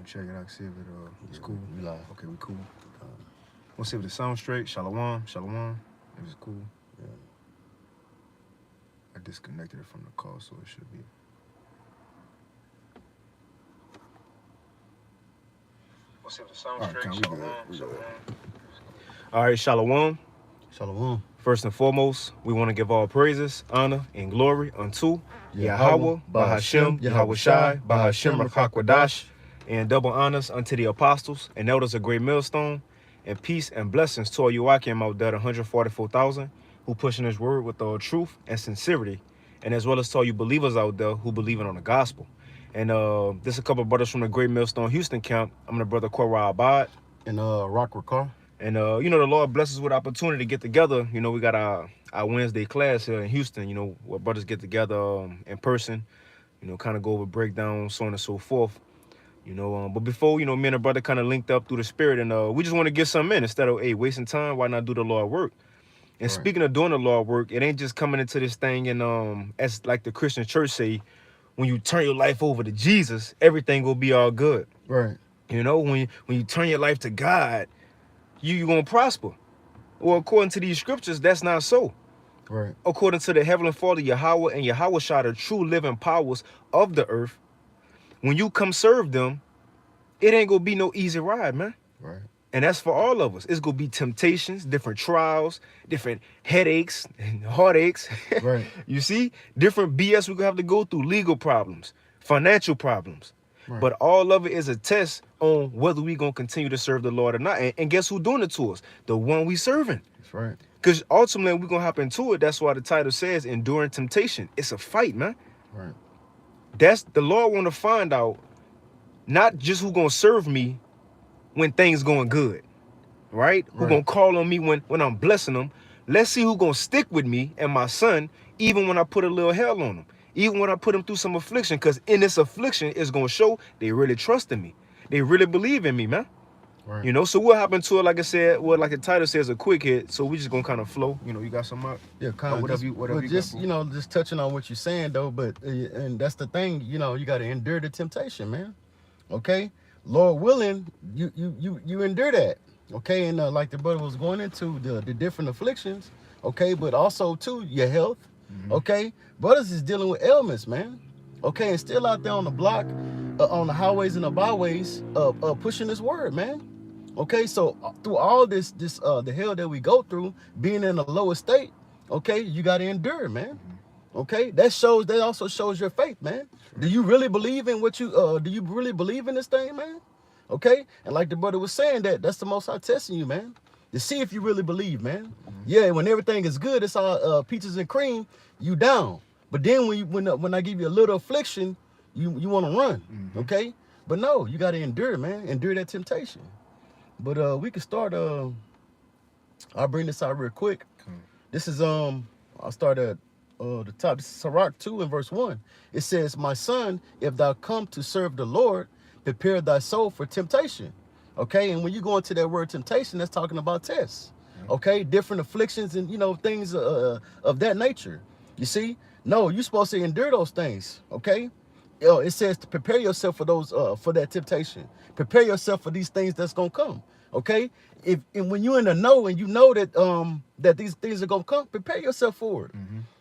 check it out, see if it's cool. We live. Okay, we cool. We'll see if it sounds straight. Shalom, shalom. If it's cool. Yeah. I disconnected it from the call, so it should be. We'll see if it sounds straight. Shalom. All right, shalom. Shalom. First and foremost, we want to give all praises, honor, and glory unto Yahweh, Bahashem, Yahweh Shai, Bahashem Rakakwadash, and double honors unto the apostles and elders of Great Millstone, and peace and blessings to all you Akim out there, 144,000, who pushing this word with all truth and sincerity, and as well as to all you believers out there who believing on the gospel. And there's a couple of brothers from the Great Millstone Houston camp. I'm the brother Korah Abad. And Rock Rakar. And, the Lord blesses us with opportunity to get together. You know, we got our Wednesday class here in Houston, where brothers get together in person, kind of go over breakdowns, so on and so forth. But before, me and a brother kind of linked up through the spirit, and we just want to get something in instead of, wasting time. Why not do the Lord work? And Right. Speaking of doing the Lord work, it ain't just coming into this thing and as like the Christian church say, when you turn your life over to Jesus, everything will be all good. Right. When you turn your life to God, you're going to prosper. Well, according to these scriptures, that's not so. Right. According to the Heavenly Father, Yahweh and Yahweh Shai, the true living powers of the earth, when you come serve them, it ain't going to be no easy ride, man. Right. And that's for all of us. It's going to be temptations, different trials, different headaches and heartaches. Right. You see? Different BS we're going to have to go through, legal problems, financial problems. Right. But all of it is a test on whether we're going to continue to serve the Lord or not. And guess who's doing it to us? The one we serving. That's right. Because ultimately, we're going to hop into it. That's why the title says enduring temptation. It's a fight, man. Right. That's the Lord want to find out not just who going to serve me when things going good, right? Who going to call on me when I'm blessing them. Let's see who going to stick with me and my son, even when I put a little hell on them. Even when I put them through some affliction, because in this affliction, it's going to show they really trust in me. They really believe in me, man. Right. So what happened to it, like I said, like the title says, a quick hit. So we just going to kind of flow. You got some up? Yeah, kind of. Whatever you just, got, just touching on what you're saying, though, but, and that's the thing, you got to endure the temptation, man. Okay? Lord willing, you endure that. Okay? And like the brother was going into the different afflictions, okay? But also, too, your health, okay? Brothers is dealing with ailments, man. Okay? And still out there on the block, on the highways and the byways, pushing this word, man. Okay? So through all this the hell that we go through, being in a lower state, okay, you got to endure, man. Okay, that also shows your faith, man. Do you really believe in what do you really believe in this thing, man? Okay, and like the brother was saying, that's the Most High testing you, man, to see if you really believe, man. Yeah, when everything is good, it's all peaches and cream, you down. But then when I give you a little affliction, you want to run, okay? But no, you got to endure, man. Endure that temptation. But we can start. I'll bring this out real quick. This is I'll start at the top. This is Sirach 2 and verse 1. It says, "My son, if thou come to serve the Lord, prepare thy soul for temptation." Okay, and when you go into that word temptation, that's talking about tests. Okay, different afflictions and things of that nature. You see, no, you're supposed to endure those things. Okay, it says to prepare yourself for those for that temptation. Prepare yourself for these things that's gonna come. Okay, and when you're in the know and you know that that these things are gonna come, prepare yourself for it.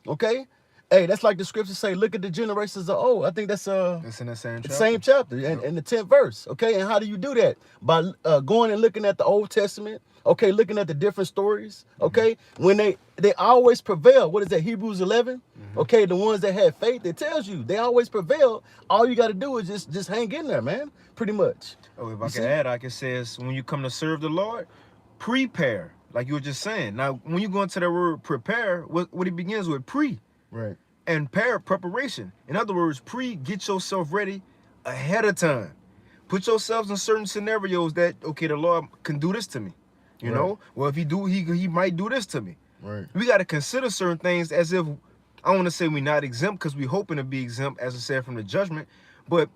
Okay, hey, that's like the scriptures say. Look at the generations of old. I think that's in the same chapter. Same chapter and the 10th verse. Okay, and how do you do that? By going and looking at the Old Testament. Okay, looking at the different stories. Okay, when they always prevail. What is that? Hebrews 11. Okay, the ones that had faith, it tells you they always prevail. All you got to do is just hang in there, man. Pretty much. Oh, if I can add, I can say is when you come to serve the Lord, prepare, like you were just saying. Now, when you go into the word prepare, what it begins with pre. Right. And preparation. In other words, get yourself ready ahead of time. Put yourselves in certain scenarios that, okay, the Lord can do this to me. You know? Well, if he do, he might do this to me. Right. We got to consider certain things as if, I want to say we're not exempt because we're hoping to be exempt, as I said, from the judgment. But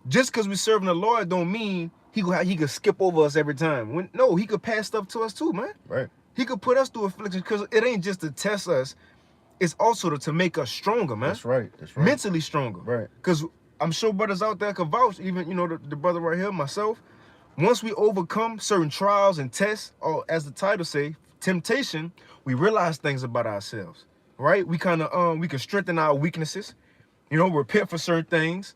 just because we're serving the Lord don't mean he could skip over us every time. No, he could pass stuff to us too, man. Right. He could put us through affliction because it ain't just to test us. It's also to make us stronger, man. That's right. That's right. Mentally stronger. Right. Because I'm sure brothers out there can vouch, even, you know, the brother right here, myself. Once we overcome certain trials and tests, or as the title say, temptation, we realize things about ourselves, right? We kind of, we can strengthen our weaknesses, you know, repent for certain things,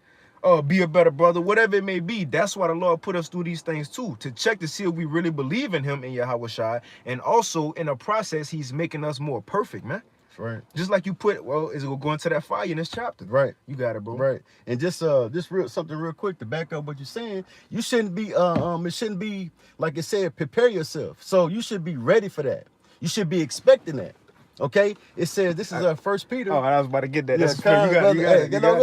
be a better brother, whatever it may be. That's why the Lord put us through these things too, to check to see if we really believe in him, in Yahweh Shai. And also in the process, he's making us more perfect, man. Right. Just like you put, well, is it going to go into that fire in this chapter? Right. You got it, bro. Right. And just something real quick to back up what you're saying. You shouldn't be it shouldn't be like it said, prepare yourself. So you should be ready for that. You should be expecting that. Okay, it says this is 1 Peter. Oh, I was about to get that. Yeah, That's you got it. Go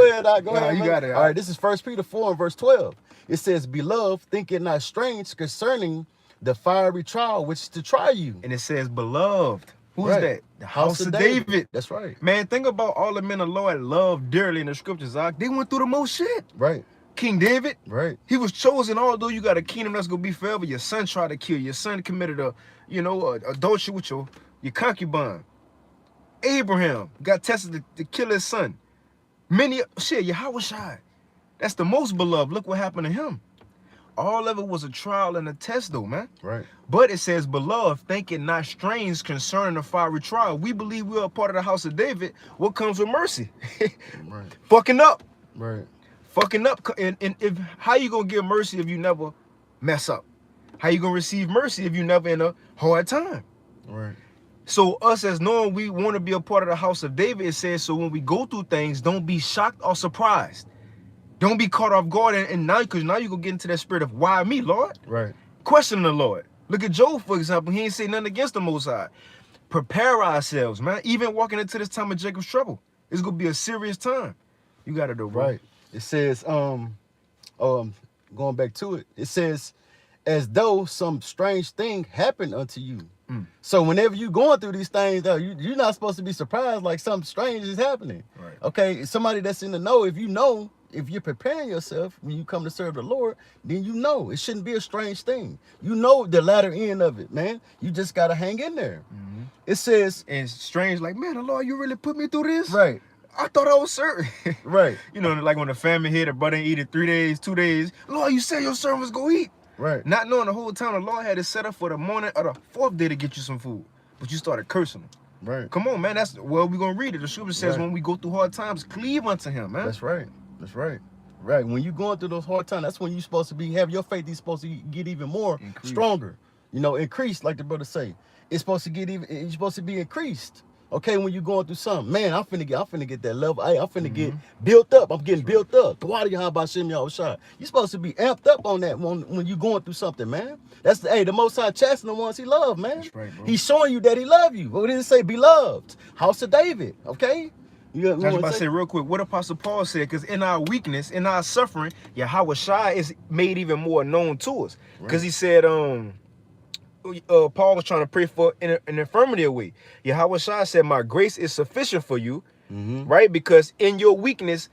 ahead. Go ahead. You got it. All right, this is 1 Peter 4 and verse 12. It says, "Beloved, think it not strange concerning the fiery trial which is to try you." And it says, "Beloved." Who's Right. that? The house of David. That's right. Man, think about all the men of the Lord loved dearly in the scriptures. They went through the most shit. Right. King David. Right. He was chosen, although you got a kingdom that's gonna be forever. Your son tried to kill you. Your son committed adultery with your concubine. Abraham got tested to kill his son. Yahweh Shai. That's the most beloved. Look what happened to him. All of it was a trial and a test, though, man. Right. But it says, "Beloved, think it not strange concerning the fiery trial." We believe we are a part of the house of David. What comes with mercy? Right. Fucking up. Right. Fucking up. And if how you gonna give mercy if you never mess up? How you gonna receive mercy if you never in a hard time? Right. So us as knowing we want to be a part of the house of David, it says, so when we go through things, don't be shocked or surprised. Don't be caught off guard. And now, because now you're going to get into that spirit of, why me, Lord? Right. Question the Lord. Look at Job, for example. He ain't say nothing against the Most High. Prepare ourselves, man. Even walking into this time of Jacob's trouble, it's going to be a serious time. You got to do, bro. Right. It says, going back to it, it says, as though some strange thing happened unto you. So whenever you going through these things, though, you're not supposed to be surprised like something strange is happening. Right. Okay, somebody that's in the know, if you're preparing yourself when you come to serve the Lord, then you know it shouldn't be a strange thing. You know the latter end of it, man. You just got to hang in there. Mm-hmm. It says... And it's strange, like, man, the Lord, you really put me through this? Right. I thought I was certain. Right. You know, like when the famine hit, the brother ain't eat it 3 days, 2 days. Lord, you said your servant was going to eat. Right. Not knowing the whole time the Lord had it set up for the morning or the 4th day to get you some food. But you started cursing him. Right. Come on, man. We're going to read it. The scripture says when we go through hard times, cleave unto him, man. That's right. That's right. Right. When you're going through those hard times, that's when you're supposed to have your faith is supposed to get even more stronger. You know, increased, like the brother say. It's supposed to it's supposed to be increased. Okay, when you're going through something, man, I'm finna get that level. Hey, I'm finna get built up. I'm getting built up. You're supposed to be amped up on that when you're going through something, man. That's the Most High chastening the ones he loved, man. That's right, bro. He's showing you that he love you. What did it say? Beloved, house of David. Okay. I was about to say real quick what Apostle Paul said, because in our weakness, in our suffering, Yahweh Shai is made even more known to us. Because he said, Paul was trying to pray for an infirmity away. Yahweh Shai said, my grace is sufficient for you, right? Because in your weakness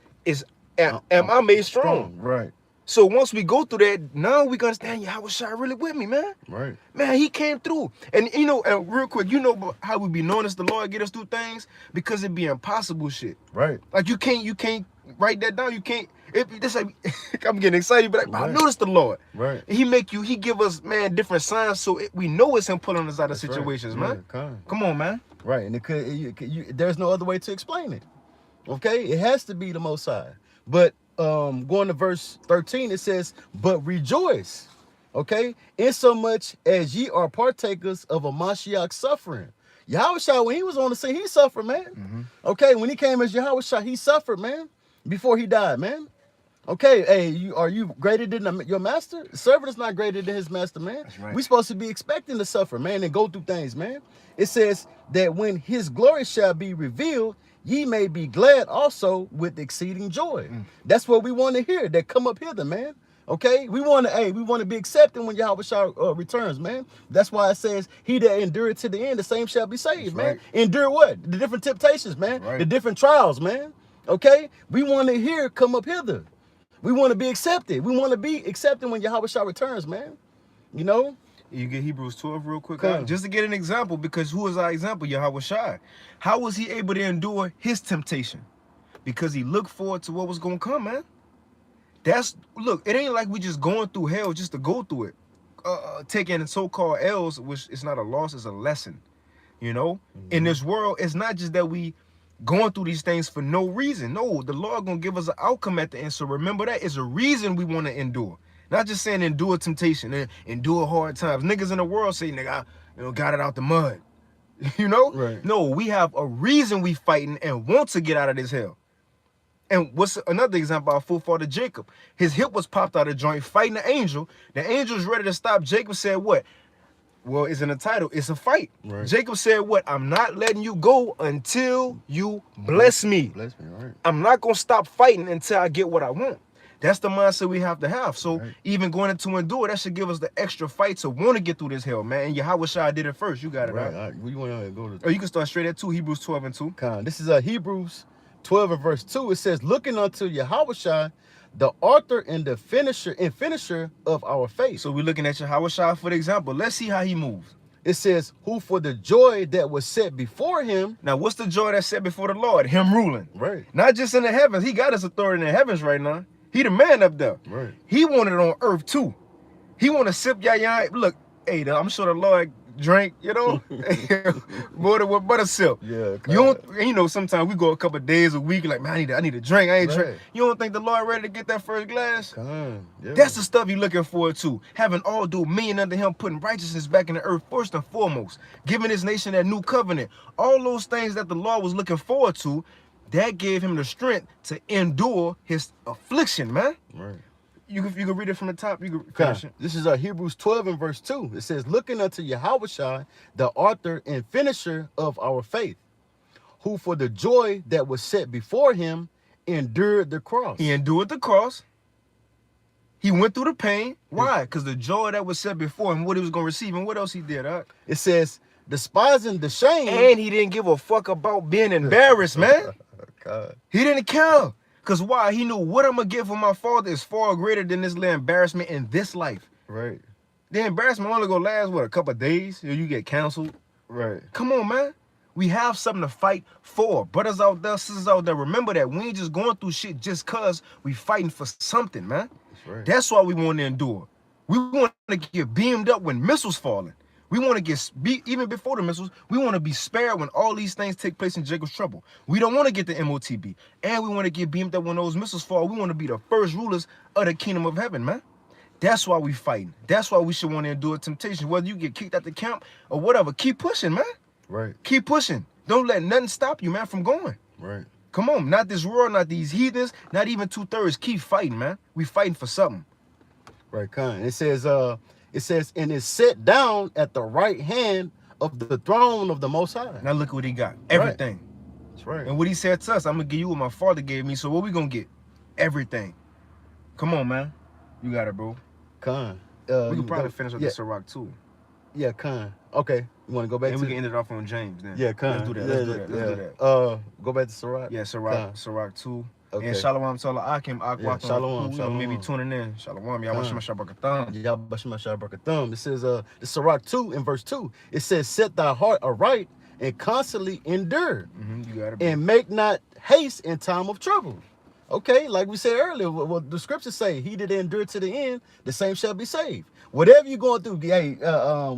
am I made strong. Right. So once we go through that, now we can understand Yahweh Shai really with me, man. Right. Man, he came through. And you know, and real quick, you know how we be known as the Lord get us through things? Because it be impossible shit. Right. Like you can't write that down. You can't. It's like I'm getting excited, but I notice the Lord. Right. He give us, man, different signs, so we know it's him pulling us out of situations, man. Yeah, come on, man. Right, and there's no other way to explain it. Okay, it has to be the Most High. But going to verse 13, it says, "But rejoice, okay, insomuch as ye are partakers of a Mashiach suffering." Yahweh Shai, when he was on the scene, he suffered, man. Okay, when he came as Yahweh Shai, he suffered, man, before he died, man. Okay, hey, are you greater than your master? The servant is not greater than his master, man. That's right. We're supposed to be expecting to suffer, man, and go through things, man. It says that when his glory shall be revealed, ye may be glad also with exceeding joy. That's what we want to hear. That come up hither, man. Okay, we want to be accepted when Yahweh Shai returns, man. That's why it says, "He that endureth to the end, the same shall be saved." That's man. Right. Endure what? The different temptations, man. Right. The different trials, man. Okay, we want to hear come up hither. We want to be accepted. We want to be accepted when Yahweh Shai returns, man. You know. You get Hebrews 12 real quick, just to get an example, because who is our example? Yahweh Shai. How was he able to endure his temptation? Because he looked forward to what was going to come, man. Look, it ain't like we just going through hell just to go through it. Taking so-called L's, which it's not a loss, it's a lesson. You know, in this world, it's not just that we going through these things for no reason. No, the Lord gonna give us an outcome at the end. So remember that it's a reason we want to endure. Not just saying endure temptation and endure hard times. Niggas in the world say, nigga, I got it out the mud. You know? Right. No, we have a reason we fighting and want to get out of this hell. And what's another example? Our forefather Jacob. His hip was popped out of joint fighting the angel. The angel's ready to stop. Jacob said what? Well, it's in the title. It's a fight. Right. Jacob said what? I'm not letting you go until you bless me. Bless me, right. I'm not going to stop fighting until I get what I want. That's the mindset we have to have. So even going into endure, that should give us the extra fight to want to get through this hell, man. And Yahweh Shai did it first. You got it, right? All right. You want to go to? Oh, you can start straight at 2, Hebrews 12 and 2. This is Hebrews 12 and verse 2. It says, looking unto Yahweh Shai, the author and the finisher of our faith. So we're looking at Yahweh Shai for the example. Let's see how he moves. It says, who for the joy that was set before him. Now, what's the joy that's set before the Lord? Him ruling. Right. Not just in the heavens. He got his authority in the heavens right now. He the man up there. Right. He wanted it on earth too. He want to sip yah. Look, hey, I'm sure the Lord drank, you know, more than what butter sip. Yeah. You know, sometimes we go a couple of days a week, like, man, I need a drink. I ain't drink. You don't think the Lord ready to get that first glass? Yeah. That's the stuff he looking forward to. Having all due meaning under him, putting righteousness back in the earth first and foremost, giving his nation that new covenant. All those things that the Lord was looking forward to, that gave him the strength to endure his affliction, man. Right. You can read it from the top. You can finish it. This is Hebrews 12 and verse 2. It says, looking unto Yahweh Shai, the author and finisher of our faith, who for the joy that was set before him endured the cross. He endured the cross. He went through the pain. Why? Because the joy that was set before him, what he was going to receive, and what else he did, huh? It says, despising the shame. And he didn't give a fuck about being embarrassed, man. God. He didn't care. Because why? He knew what I'm going to get from my father is far greater than this little embarrassment in this life. Right. The embarrassment only going to last, what, a couple of days? You get canceled. Right. Come on, man. We have something to fight for. Brothers out there, sisters out there, remember that we ain't just going through shit just because we fighting for something, man. That's right. That's why we want to endure. We want to get beamed up when missiles falling. We want to get, even before the missiles, we want to be spared when all these things take place in Jacob's trouble. We don't want to get the MOTB. And we want to get beamed up when those missiles fall. We want to be the first rulers of the kingdom of heaven, man. That's why we fighting. That's why we should want to endure temptation. Whether you get kicked out the camp or whatever, keep pushing, man. Right. Keep pushing. Don't let nothing stop you, man, from going. Right. Come on. Not this world, not these heathens, not even 2/3. Keep fighting, man. We fighting for something. Right, Khan. It says, and is set down at the right hand of the throne of the Most High. Now look what he got. Everything. Right. That's right. And what he said to us, I'm going to give you what my father gave me. So what we going to get? Everything. Come on, man. You got it, bro. Khan. We can probably finish with the Sirach too. Yeah, Khan. Okay. You want to go back and to... we can end it off on James then. Yeah, Khan. Let's do that. Let's do that. Go back to Sirach. Yeah, Sirach 2. Okay. And Shalom to Allah Akim, Shalom. maybe tuning in. Shalom. Y'all watch my Shabakatham. Y'all watch my Shabakatham. It says, the Sirach 2 in verse 2. It says, set thy heart aright and constantly endure. You got it, and make not haste in time of trouble. Okay, like we said earlier, what the scriptures say, he that endure to the end, the same shall be saved. Whatever you're going through, hey,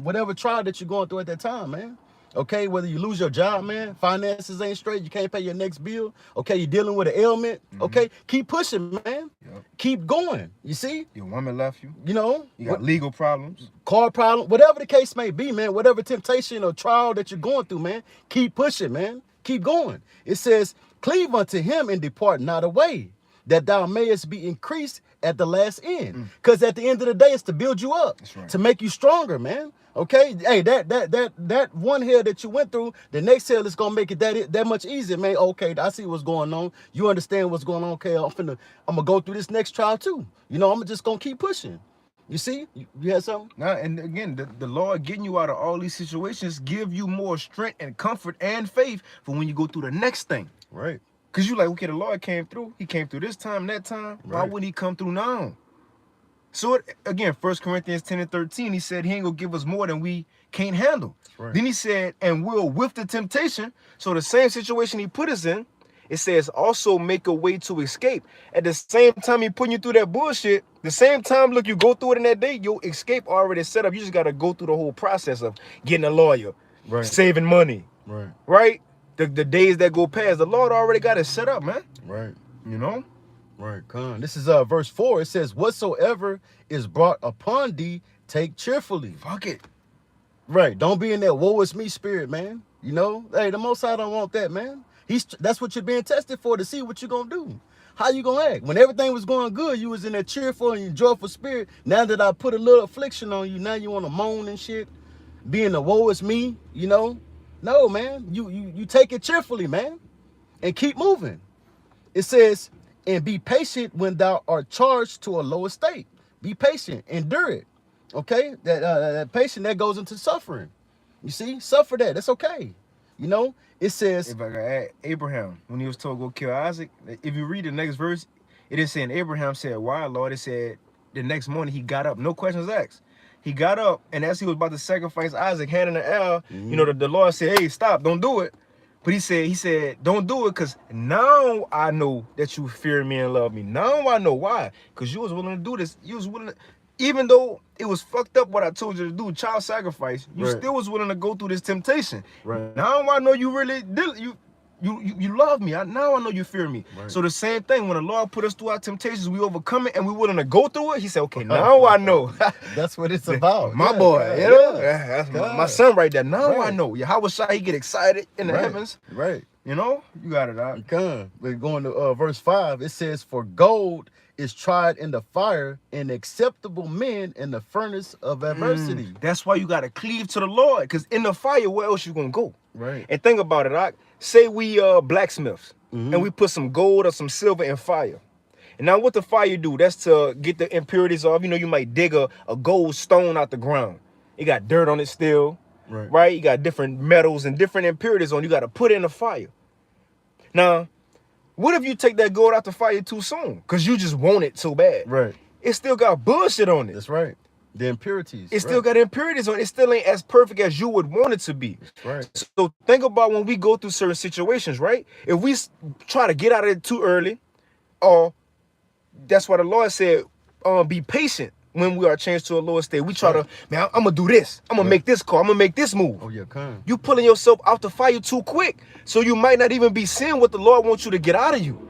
whatever trial that you're going through at that time, man. Okay, whether you lose your job, man, finances ain't straight, you can't pay your next bill. Okay, you're dealing with an ailment. Okay, keep pushing, man. Keep going. You see? Your woman left you. You know? You got legal problems. Car problem, whatever the case may be, man, whatever temptation or trial that you're going through, man, keep pushing, man. Keep going. It says, cleave unto him and depart not away, that thou mayest be increased at the last end. Because at the end of the day, it's to build you up, to make you stronger, man. Okay, hey, that one hell that you went through, the next hell is gonna make it that much easier, man. Okay, I see what's going on. You understand what's going on. Okay, I'm gonna go through this next trial too. You know, I'm just gonna keep pushing. You see, you had something? Nah, and again, the Lord getting you out of all these situations give you more strength and comfort and faith for when you go through the next thing. Right. Because you like, okay, the Lord came through. He came through this time, that time. Why wouldn't he come through now? So, again, 1 Corinthians 10 and 13, he said he ain't going to give us more than we can't handle. Then he said, and we'll with the temptation. So the same situation he put us in, It says also make a way to escape. At the same time he putting you through that bullshit, the same time, look, you go through it in that day, your escape already set up. You just got to go through the whole process of getting a lawyer, Right. saving money, Right. right? The days that go past, the Lord already got it set up, man. Right. You know? Right. Con. This is verse 4. It says, whatsoever is brought upon thee, take cheerfully. Fuck it. Right. Don't be in that woe is me spirit, man. You know, hey, the Most High don't want that, man. That's what you're being tested for, to see what you're gonna do. How you gonna act? When everything was going good, you was in a cheerful and joyful spirit. Now that I put a little affliction on you, now you want to moan and shit, being the woe is me, you know? No, man. You take it cheerfully, man, and keep moving. It says, and be patient when thou art charged to a low estate. Be patient, endure it. Okay, that patient that goes into suffering. You see, suffer that. That's okay. You know, it says, If I could add, Abraham, when he was told go kill Isaac, if you read the next verse, it is saying Abraham said, why, Lord? It said the next morning he got up, no questions asked. He got up, and as he was about to sacrifice Isaac, hand in the air, you know, the Lord said, hey, stop, don't do it. But he said, don't do it, because now I know that you fear me and love me. Now I know why. Because you was willing to do this. You was willing to, even though it was fucked up what I told you to do, child sacrifice, you still was willing to go through this temptation. Right. Now I know you really did. You love me. Now I know you fear me. Right. So the same thing, when the Lord put us through our temptations, we overcome it and we willing to go through it. He said, okay, now I know. That's what it's about. My Yeah, boy, God, you know? yeah. That's God. my son right there. Now I Right. know. Yahweh Shai, he get excited in the Right. heavens. Right. You know? You got it out. Come. We're going to verse 5. It says, for gold is tried in the fire, and acceptable men in the furnace of adversity. That's why you got to cleave to the Lord, because in the fire, where else you going to go? Right. And think about it, Doc. Say we blacksmiths, and we put some gold or some silver in fire. And now what the fire do? That's to get the impurities off. You know, you might dig a gold stone out the ground. It got dirt on it still, right? You got different metals and different impurities on. You got to put it in the fire. Now, what if you take that gold out the fire too soon? Because you just want it so bad. Right. It still got bullshit on it. That's right. The impurities. It still got impurities on it. It still ain't as perfect as you would want it to be. Right. So think about when we go through certain situations, right? If we try to get out of it too early, or that's why the Lord said, be patient when we are changed to a lower state. We try to, man, I'm going to do this. I'm going to make this call. I'm going to make this move. Oh, yeah, come. You pulling yourself out the fire too quick. So you might not even be seeing what the Lord wants you to get out of you.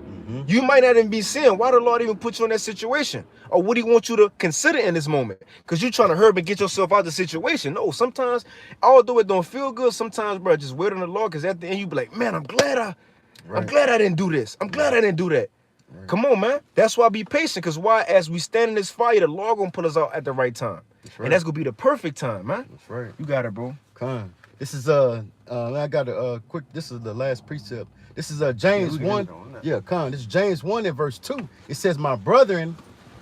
You might not even be seeing why the Lord even put you in that situation, or what he wants you to consider in this moment. Because you're trying to hurry and get yourself out of the situation. No, sometimes, although it don't feel good, sometimes, bro, just wait on the Lord, because at the end you be like, man, I'm glad I didn't do this. I'm glad I didn't do that. Come on, man. That's why be patient, because why? As we stand in this fire, the Lord gonna pull us out at the right time. And that's gonna be the perfect time, man. That's right. You got it, bro. Come. This is I got a quick. This is the last precept. This is James 1. Yeah, come. This is James 1 and verse 2. It says, my brethren,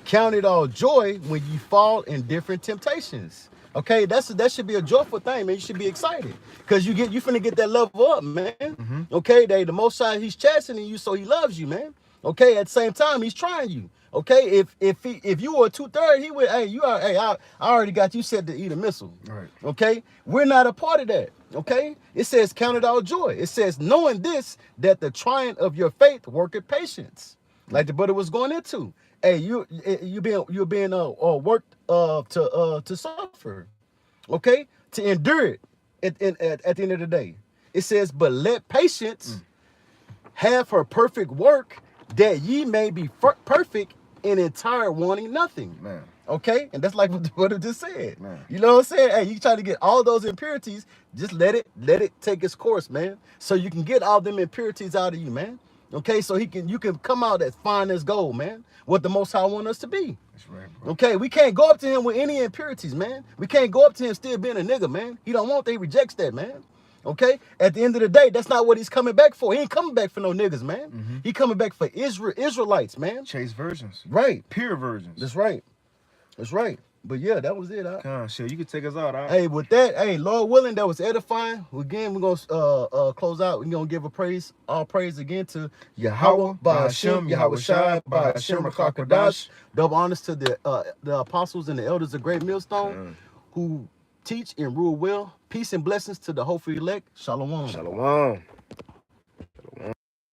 count it all joy when you fall in different temptations. Okay, that should be a joyful thing, man. You should be excited, because you finna get that level up, man. Okay, the Most High, he's chastening you, so he loves you, man. Okay, at the same time, he's trying you. Okay, if you were 2/3, he would, I already got you set to eat a missile. Right. Okay, we're not a part of that. Okay, it says count it all joy. It says knowing this, that the trying of your faith worketh patience, like the brother was going into. Hey, you're being worked to suffer. Okay, to endure it at the end of the day. It says, but let patience have her perfect work, that ye may be perfect and entire, wanting nothing. Man. Okay, and that's like what it just said. Man. You know what I'm saying? Hey, you try to get all those impurities, just let it take its course, man. So you can get all them impurities out of you, man. Okay, so you can come out as fine as gold, man. What the Most High want us to be. That's right, bro. Okay, we can't go up to him with any impurities, man. We can't go up to him still being a nigga, man. He don't want that. He rejects that, man. Okay, at the end of the day, that's not what he's coming back for. He ain't coming back for no niggas, man. He coming back for Israelites, man. Chase virgins. Right. Pure virgins. That's right. That's right. But yeah, that was it. Shit, you can take us out. Hey, with that, hey, Lord willing, that was edifying. Again, we're gonna close out. We're gonna give all praise again to Yahweh, Bahashem, Yahweh Shai, Bahashem Rakakwadash. Double honors to the apostles and the elders of Great Millstone, who teach and rule well. Peace and blessings to the hopeful elect. Shalom. Shalom.